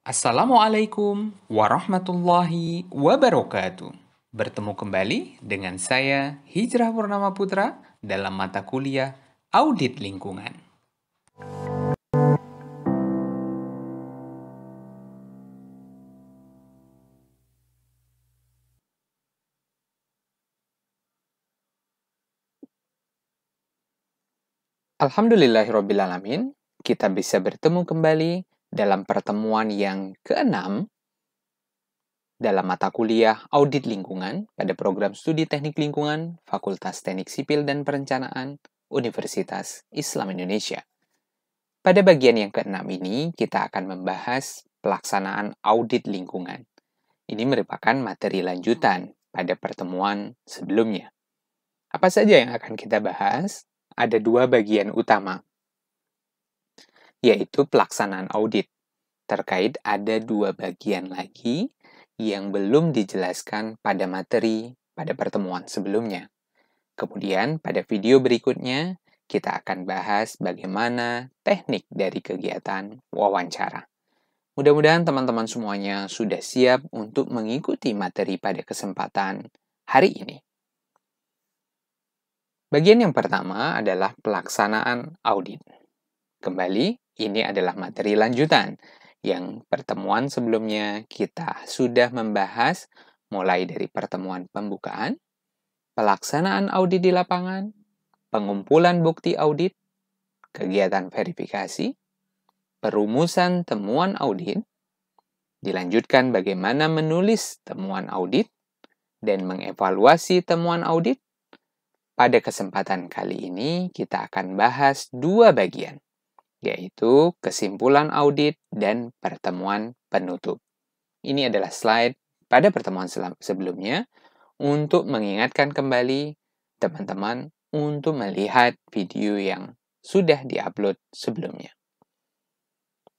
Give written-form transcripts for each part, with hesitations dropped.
Assalamualaikum warahmatullahi wabarakatuh. Bertemu kembali dengan saya Hijrah Purnama Putra dalam mata kuliah Audit Lingkungan. Alhamdulillahirrabbilalamin, kita bisa bertemu kembali dalam pertemuan yang ke-6 dalam mata kuliah Audit Lingkungan pada program studi Teknik Lingkungan Fakultas Teknik Sipil dan Perencanaan Universitas Islam Indonesia. Pada bagian yang ke-6 ini, kita akan membahas pelaksanaan audit lingkungan. Ini merupakan materi lanjutan pada pertemuan sebelumnya. Apa saja yang akan kita bahas? Ada dua bagian utama, yaitu pelaksanaan audit. Terkait ada dua bagian lagi yang belum dijelaskan pada materi pada pertemuan sebelumnya. Kemudian pada video berikutnya, kita akan bahas bagaimana teknik dari kegiatan wawancara. Mudah-mudahan teman-teman semuanya sudah siap untuk mengikuti materi pada kesempatan hari ini. Bagian yang pertama adalah pelaksanaan audit. Kembali, ini adalah materi lanjutan yang pertemuan sebelumnya kita sudah membahas mulai dari pertemuan pembukaan, pelaksanaan audit di lapangan, pengumpulan bukti audit, kegiatan verifikasi, perumusan temuan audit, dilanjutkan bagaimana menulis temuan audit, dan mengevaluasi temuan audit. Pada kesempatan kali ini, kita akan bahas dua bagian, yaitu kesimpulan audit dan pertemuan penutup. Ini adalah slide pada pertemuan sebelumnya untuk mengingatkan kembali teman-teman untuk melihat video yang sudah diupload sebelumnya.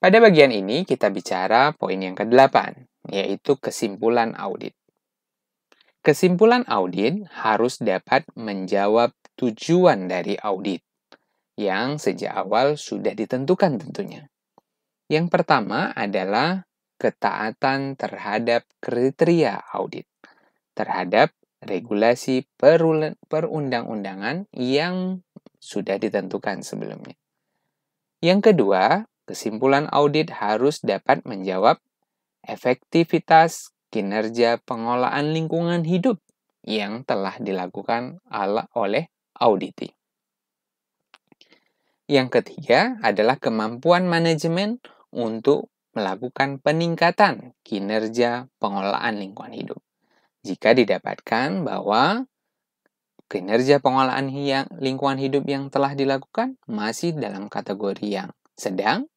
Pada bagian ini kita bicara poin yang ke-8, yaitu kesimpulan audit. Kesimpulan audit harus dapat menjawab tujuan dari audit yang sejak awal sudah ditentukan tentunya. Yang pertama adalah ketaatan terhadap kriteria audit, terhadap regulasi perundang-undangan yang sudah ditentukan sebelumnya. Yang kedua, kesimpulan audit harus dapat menjawab efektivitas kinerja pengelolaan lingkungan hidup yang telah dilakukan oleh auditi. Yang ketiga adalah kemampuan manajemen untuk melakukan peningkatan kinerja pengelolaan lingkungan hidup. Jika didapatkan bahwa kinerja pengelolaan lingkungan hidup yang telah dilakukan masih dalam kategori yang sedang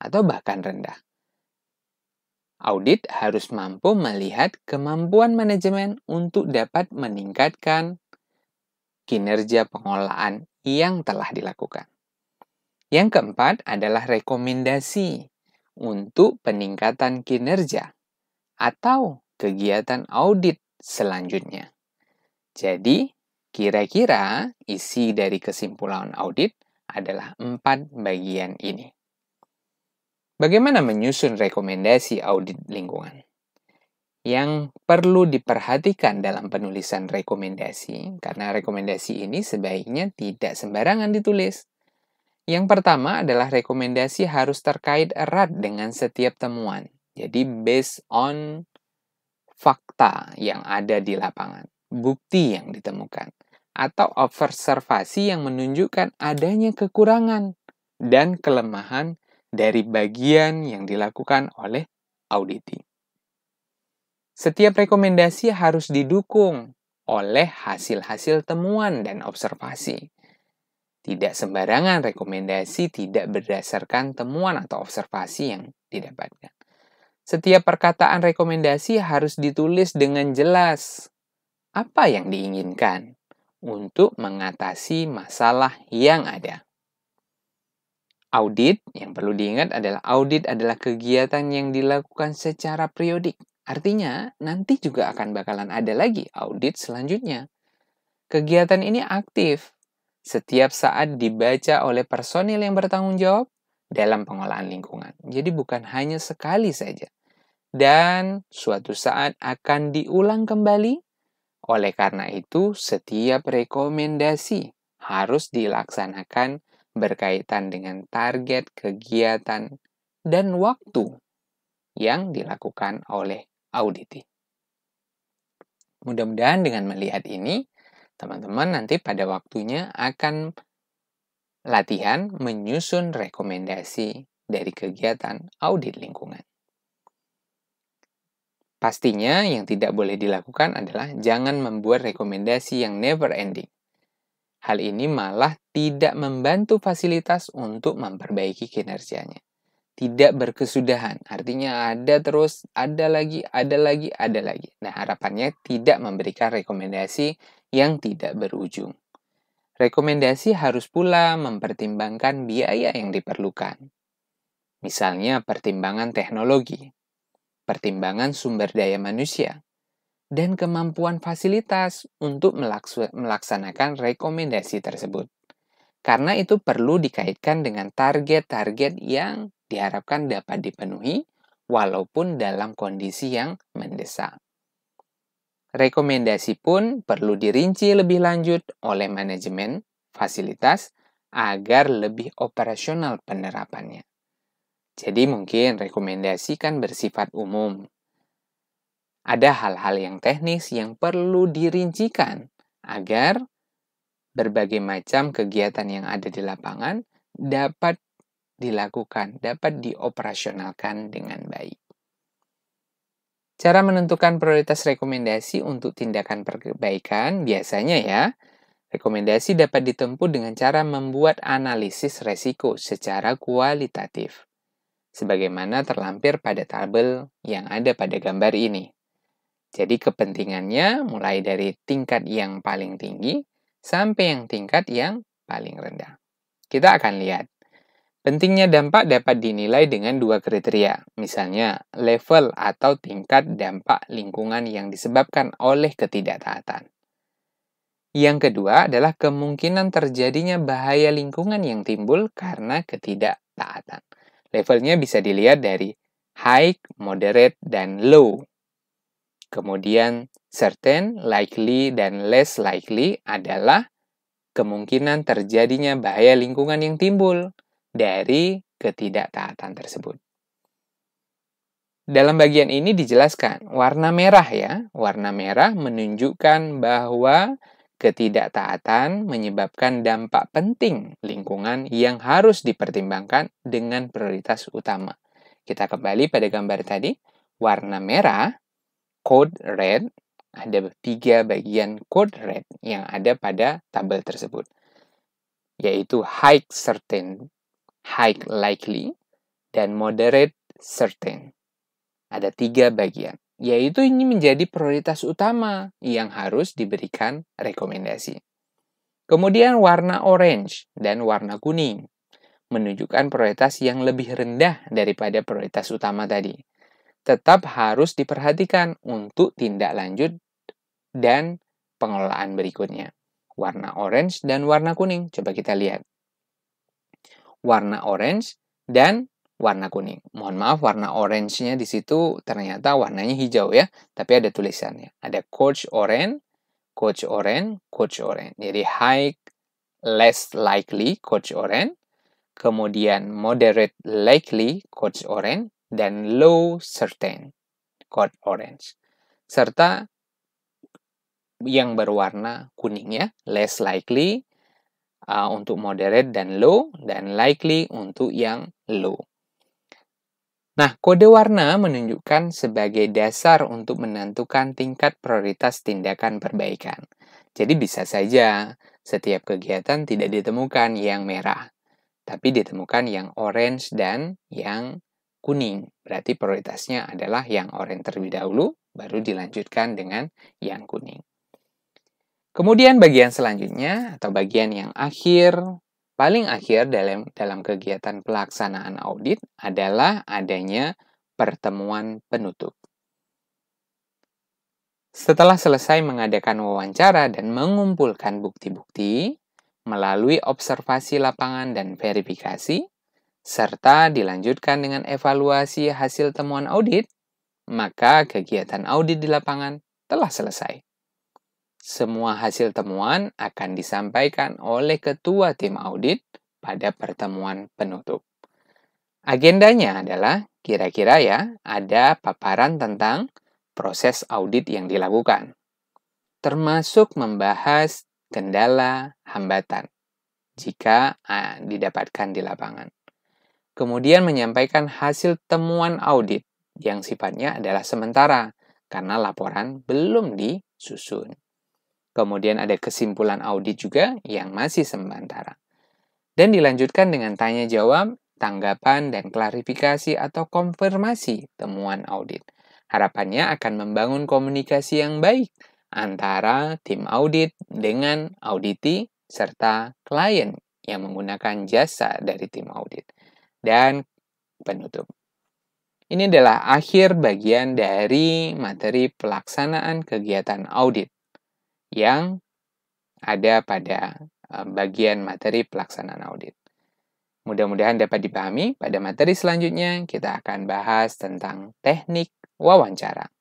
atau bahkan rendah. Audit harus mampu melihat kemampuan manajemen untuk dapat meningkatkan kinerja pengelolaan yang telah dilakukan. Yang keempat adalah rekomendasi untuk peningkatan kinerja atau kegiatan audit selanjutnya. Jadi, kira-kira isi dari kesimpulan audit adalah 4 bagian ini. Bagaimana menyusun rekomendasi audit lingkungan? Yang perlu diperhatikan dalam penulisan rekomendasi, karena rekomendasi ini sebaiknya tidak sembarangan ditulis. Yang pertama adalah rekomendasi harus terkait erat dengan setiap temuan. Jadi based on fakta yang ada di lapangan, bukti yang ditemukan, atau observasi yang menunjukkan adanya kekurangan dan kelemahan dari bagian yang dilakukan oleh auditi. Setiap rekomendasi harus didukung oleh hasil-hasil temuan dan observasi. Tidak sembarangan rekomendasi tidak berdasarkan temuan atau observasi yang didapatkan. Setiap perkataan rekomendasi harus ditulis dengan jelas apa yang diinginkan untuk mengatasi masalah yang ada. Audit, yang perlu diingat adalah audit adalah kegiatan yang dilakukan secara periodik. Artinya, nanti juga akan bakalan ada lagi audit selanjutnya. Kegiatan ini aktif setiap saat dibaca oleh personil yang bertanggung jawab dalam pengolahan lingkungan. Jadi bukan hanya sekali saja. Dan suatu saat akan diulang kembali. Oleh karena itu, setiap rekomendasi harus dilaksanakan berkaitan dengan target kegiatan dan waktu yang dilakukan oleh auditi. Mudah-mudahan dengan melihat ini, teman-teman nanti pada waktunya akan latihan menyusun rekomendasi dari kegiatan audit lingkungan. Pastinya yang tidak boleh dilakukan adalah jangan membuat rekomendasi yang never ending. Hal ini malah tidak membantu fasilitas untuk memperbaiki kinerjanya. Tidak berkesudahan, artinya ada terus, ada lagi, ada lagi, ada lagi. Nah, harapannya tidak memberikan rekomendasi yang tidak berujung. Rekomendasi harus pula mempertimbangkan biaya yang diperlukan. Misalnya pertimbangan teknologi, pertimbangan sumber daya manusia, dan kemampuan fasilitas untuk melaksanakan rekomendasi tersebut. Karena itu perlu dikaitkan dengan target-target yang diharapkan dapat dipenuhi walaupun dalam kondisi yang mendesak. Rekomendasi pun perlu dirinci lebih lanjut oleh manajemen fasilitas agar lebih operasional penerapannya. Jadi mungkin rekomendasi kan bersifat umum. Ada hal-hal yang teknis yang perlu dirincikan agar berbagai macam kegiatan yang ada di lapangan dapat dilakukan, dapat dioperasionalkan dengan baik. Cara menentukan prioritas rekomendasi untuk tindakan perbaikan biasanya ya, rekomendasi dapat ditempuh dengan cara membuat analisis resiko secara kualitatif, sebagaimana terlampir pada tabel yang ada pada gambar ini. Jadi kepentingannya mulai dari tingkat yang paling tinggi sampai yang tingkat yang paling rendah. Kita akan lihat. Pentingnya dampak dapat dinilai dengan dua kriteria, misalnya level atau tingkat dampak lingkungan yang disebabkan oleh ketidaktaatan. Yang kedua adalah kemungkinan terjadinya bahaya lingkungan yang timbul karena ketidaktaatan. Levelnya bisa dilihat dari high, moderate, dan low. Kemudian certain, likely, dan less likely adalah kemungkinan terjadinya bahaya lingkungan yang timbul dari ketidaktaatan tersebut. Dalam bagian ini dijelaskan, warna merah ya. Warna merah menunjukkan bahwa ketidaktaatan menyebabkan dampak penting lingkungan yang harus dipertimbangkan dengan prioritas utama. Kita kembali pada gambar tadi. Warna merah, code red, ada 3 bagian code red yang ada pada tabel tersebut, yaitu high certain, high likely, dan moderate certain. Ada 3 bagian, yaitu ini menjadi prioritas utama yang harus diberikan rekomendasi. Kemudian warna orange dan warna kuning menunjukkan prioritas yang lebih rendah daripada prioritas utama tadi. Tetap harus diperhatikan untuk tindak lanjut dan pengelolaan berikutnya. Warna orange dan warna kuning. Coba kita lihat. Warna orange dan warna kuning. Mohon maaf, warna orange-nya di situ ternyata warnanya hijau ya, tapi ada tulisannya. Ada coach orange, coach orange, coach orange. Jadi high, less likely, coach orange. Kemudian moderate likely, coach orange. Dan low certain, code orange. Serta yang berwarna kuning ya, less likely untuk moderate dan low, dan likely untuk yang low. Nah, kode warna menunjukkan sebagai dasar untuk menentukan tingkat prioritas tindakan perbaikan. Jadi bisa saja setiap kegiatan tidak ditemukan yang merah, tapi ditemukan yang orange dan yang kuning. Berarti prioritasnya adalah yang orange terlebih dahulu, baru dilanjutkan dengan yang kuning. Kemudian bagian selanjutnya, atau bagian yang paling akhir dalam kegiatan pelaksanaan audit adalah adanya pertemuan penutup. Setelah selesai mengadakan wawancara dan mengumpulkan bukti-bukti, melalui observasi lapangan dan verifikasi, serta dilanjutkan dengan evaluasi hasil temuan audit, maka kegiatan audit di lapangan telah selesai. Semua hasil temuan akan disampaikan oleh ketua tim audit pada pertemuan penutup. Agendanya adalah kira-kira ya, ada paparan tentang proses audit yang dilakukan, termasuk membahas kendala, hambatan jika didapatkan di lapangan. Kemudian menyampaikan hasil temuan audit yang sifatnya adalah sementara karena laporan belum disusun. Kemudian ada kesimpulan audit juga yang masih sementara. Dan dilanjutkan dengan tanya jawab, tanggapan, dan klarifikasi atau konfirmasi temuan audit. Harapannya akan membangun komunikasi yang baik antara tim audit dengan auditi serta klien yang menggunakan jasa dari tim audit. Dan penutup. Ini adalah akhir bagian dari materi pelaksanaan kegiatan audit yang ada pada bagian materi pelaksanaan audit. Mudah-mudahan dapat dipahami. Pada materi selanjutnya kita akan bahas tentang teknik wawancara.